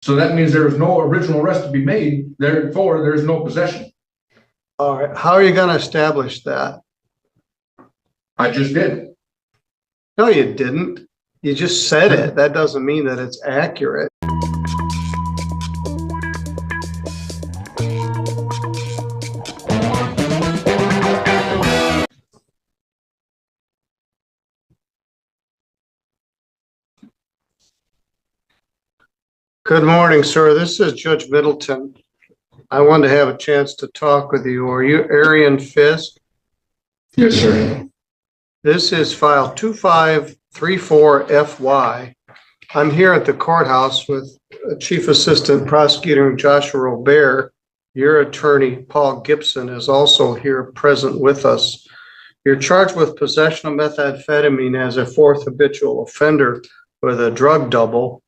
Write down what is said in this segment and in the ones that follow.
So that means there is no original arrest to be made, therefore there is no possession. All right, how are you going to establish that? I just did. No, you didn't. You just said it. That doesn't mean that it's accurate. Good morning, sir. This is Judge Middleton. I wanted to have a chance to talk with you. Are you Arian Fisk? Yes, sir. This is file 2534FY. I'm here at the courthouse with Chief Assistant Prosecutor Joshua Robert. Your attorney, Paul Gibson, is also here present with us. You're charged with possession of methamphetamine as a fourth habitual offender with a drug double.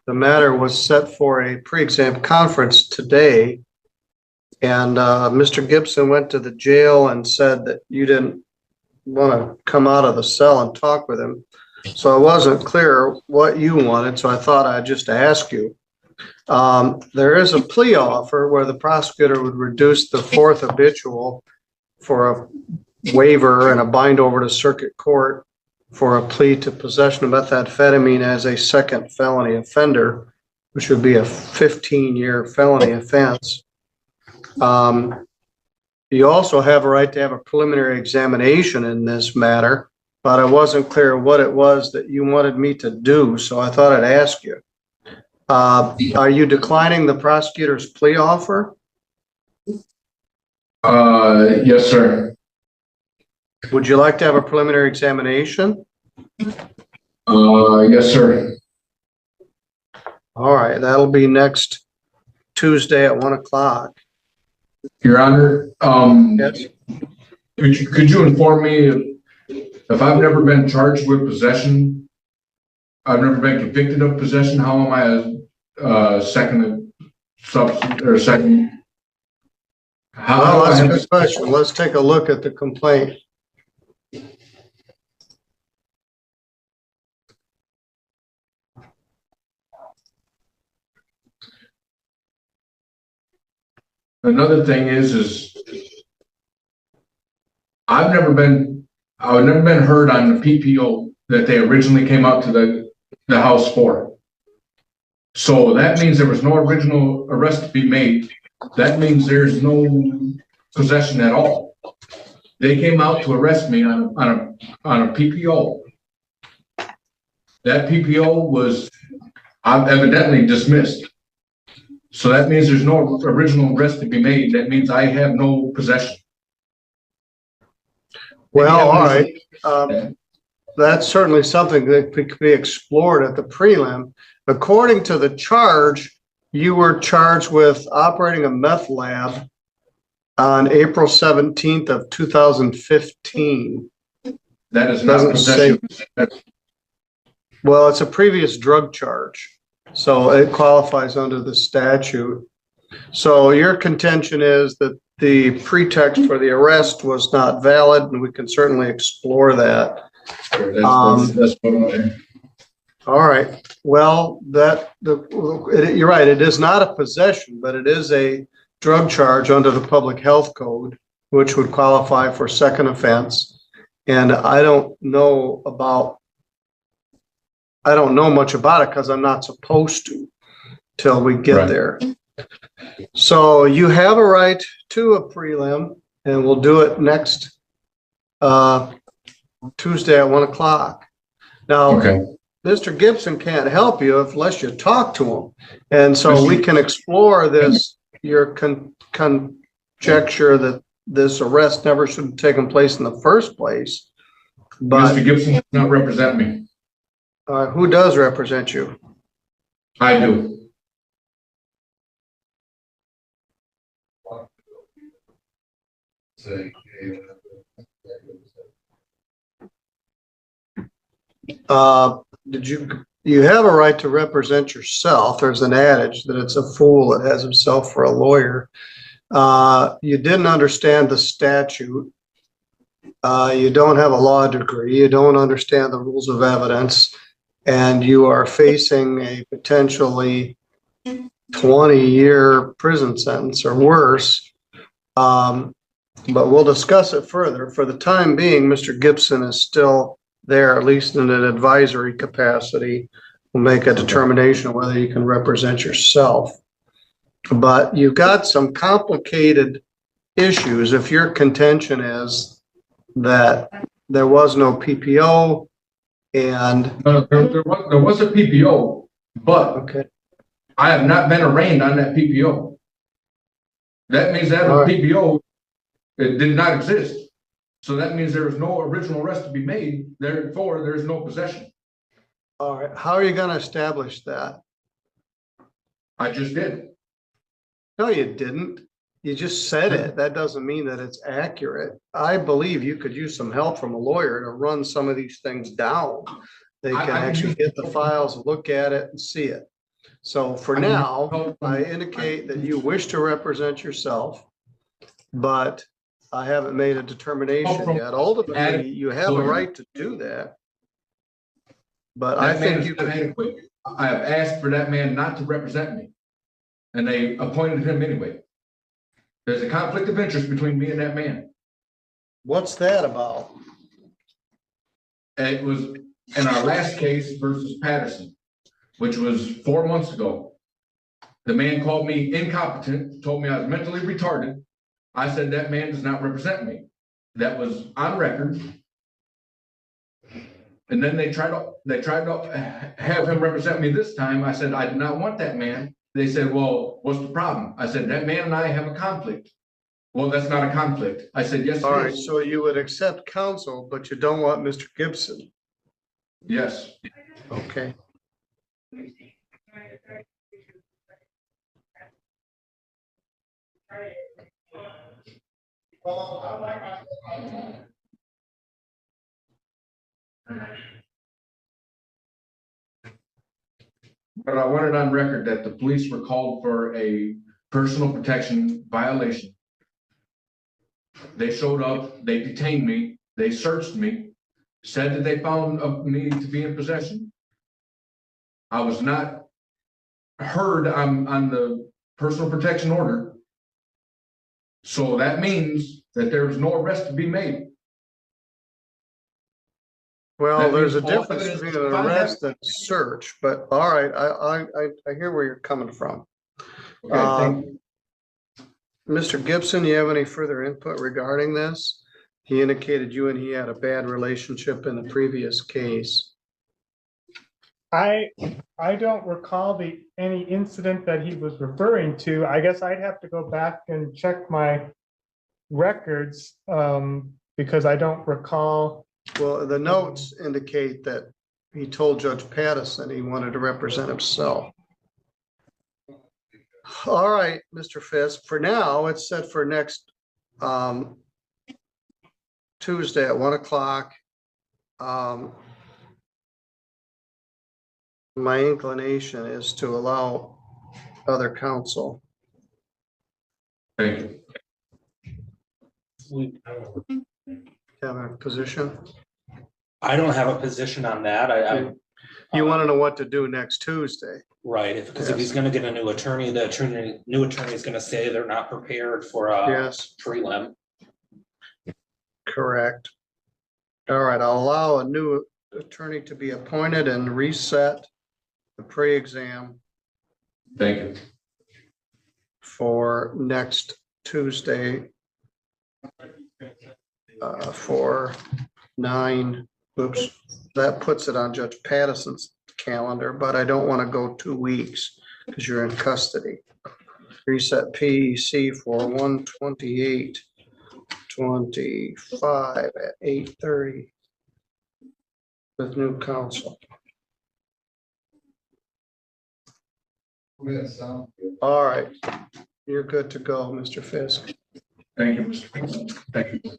The matter was set for a pre-exam conference today, and Mr. Gibson went to the jail and said that you didn't want to come out of the cell and talk with him. So I wasn't clear what you wanted, so I thought I'd just ask you. There is a plea offer where the prosecutor would reduce the fourth habitual for a waiver and a bind over to circuit court for a plea to possession of methamphetamine as a second felony offender, which would be a 15-year felony offense. You also have a right to have a preliminary examination in this matter, but I wasn't clear what it was that you wanted me to do, so I thought I'd ask you. Are you declining the prosecutor's plea offer? Yes, sir. Would you like to have a preliminary examination? Yes, sir. All right, that'll be next Tuesday at 1 o'clock. Your Honor, Yes. could you inform me if I've never been charged with possession, I've never been convicted of possession, how am I a second substance or second? Well, that's a good question. Let's take a look at the complaint. Another thing is I've never been heard on the PPO that they originally came out to the house for. So that means there was no original arrest to be made. That means there's no possession at all. They came out to arrest me on a PPO. That PPO was evidently dismissed. So that means there's no original arrest to be made. That means I have no possession. Well, all right. That's certainly something that could be explored at the prelim. According to the charge, you were charged with operating a meth lab on April 17th of 2015. That is not possession. Well, it's a previous drug charge, so it qualifies under the statute. So your contention is that the pretext for the arrest was not valid, and we can certainly explore that. That's what All right. Well, you're right. It is not a possession, but it is a drug charge under the Public Health Code, which would qualify for second offense. And I don't know much about it because I'm not supposed to till we get there. So you have a right to a prelim, and we'll do it next Tuesday at 1 o'clock. Now, Mr. Gibson can't help you unless you talk to him. And so we can explore this, your conjecture that this arrest never should have taken place in the first place. But Mr. Gibson does not represent me. Who does represent you? I do. You have a right to represent yourself. There's an adage that it's a fool that has himself for a lawyer. You didn't understand the statute. You don't have a law degree. You don't understand the rules of evidence, and you are facing a potentially 20-year prison sentence or worse. But we'll discuss it further. For the time being, Mr. Gibson is still there, at least in an advisory capacity. We'll make a determination of whether you can represent yourself. But you've got some complicated issues. If your contention is that there was no PPO and there was a PPO, but okay, I have not been arraigned on that PPO. That means that PPO, it did not exist. So that means there is no original arrest to be made. Therefore, there is no possession. all right. How are you going to establish that? I just did. No, you didn't. You just said it. That doesn't mean that it's accurate. I believe you could use some help from a lawyer to run some of these things down. They can actually get the files, look at it and see it. So for now, I indicate that you wish to represent yourself, but I haven't made a determination yet. Ultimately, you have a right to do that. But I think you could. I have asked for that man not to represent me, and they appointed him anyway. There's a conflict of interest between me and that man. What's that about? And it was in our last case versus Patterson, which was 4 months ago. The man called me incompetent, told me I was mentally retarded. I said that man does not represent me. That was on record. And then they tried to have him represent me this time. I said I did not want that man. They said, well, what's the problem? I said, that man and I have a conflict. Well, that's not a conflict. I said, yes, all it right, is. so you would accept counsel, but you don't want Mr. Gibson. Yes. Okay. But I want it on record that the police were called for a personal protection violation. They showed up, they detained me, they searched me, said that they found me to be in possession. I was not heard on the personal protection order. So that means that there is no arrest to be made. Well, there's a difference between an arrest and search, but all right, I hear where you're coming from. Okay, Mr. Gibson, you have any further input regarding this? He indicated you and he had a bad relationship in the previous case. I don't recall any incident that he was referring to. I guess I'd have to go back and check my records because I don't recall. Well, the notes indicate that he told Judge Patterson he wanted to represent himself. All right, Mr. Fisk, for now, it's set for next Tuesday at 1 o'clock. My inclination is to allow other counsel. thank you. Have a position? I don't have a position on that. You want to know what to do next Tuesday? Right, because if he's going to get a new attorney, new attorney is going to say they're not prepared for Yes, prelim. correct. All right, I'll allow a new attorney to be appointed and reset the pre-exam Thank you. for next Tuesday for 9. Oops, that puts it on Judge Patterson's calendar, but I don't want to go 2 weeks because you're in custody. Reset PEC for 1/28/25 at 8:30 with new counsel. All right, you're good to go, Mr. Fisk. Thank you, Mr. President. Thank you.